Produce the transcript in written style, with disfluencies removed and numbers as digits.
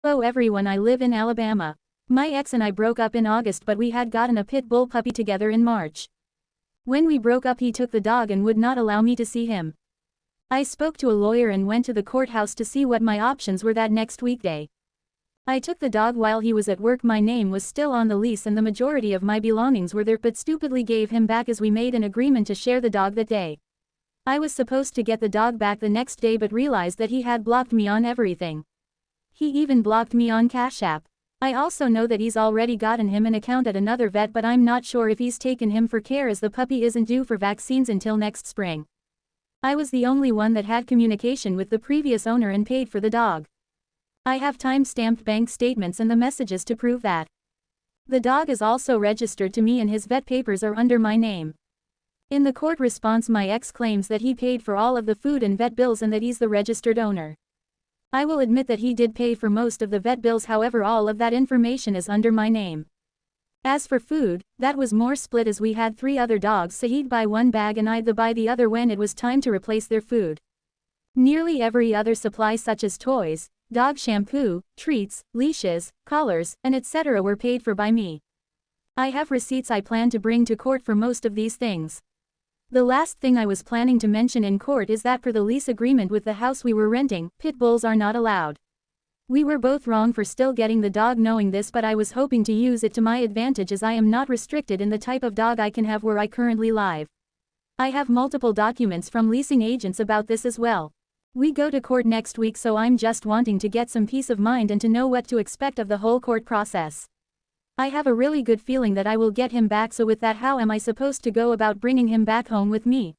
Oh everyone, I live in Alabama. My ex and I broke up in August, but we had gotten a pit bull puppy together in March. When we broke up, he took the dog and would not allow me to see him. I spoke to a lawyer and went to the courthouse to see what my options were that next weekday. I took the dog while he was at work. My name was still on the lease and the majority of my belongings were there, but stupidly gave him back as we made an agreement to share the dog that day. I was supposed to get the dog back the next day but realized that he had blocked me on everything. He even blocked me on Cash App. I also know that he's already gotten him an account at another vet, but I'm not sure if he's taken him for care as the puppy isn't due for vaccines until next spring. I was the only one that had communication with the previous owner and paid for the dog. I have time-stamped bank statements and the messages to prove that. The dog is also registered to me and his vet papers are under my name. In the court response, my ex claims that he paid for all of the food and vet bills and that he's the registered owner. I will admit that he did pay for most of the vet bills, however all of that information is under my name. As for food, that was more split as we had 3 other dogs, so he'd buy one bag and I'd buy the other when it was time to replace their food. Nearly every other supply such as toys, dog shampoo, treats, leashes, collars, and etc. were paid for by me. I have receipts I plan to bring to court for most of these things. The last thing I was planning to mention in court is that for the lease agreement with the house we were renting, pit bulls are not allowed. We were both wrong for still getting the dog knowing this, but I was hoping to use it to my advantage as I am not restricted in the type of dog I can have where I currently live. I have multiple documents from leasing agents about this as well. We go to court next week, so I'm just wanting to get some peace of mind and to know what to expect of the whole court process. I have a really good feeling that I will get him back, so with that, how am I supposed to go about bringing him back home with me?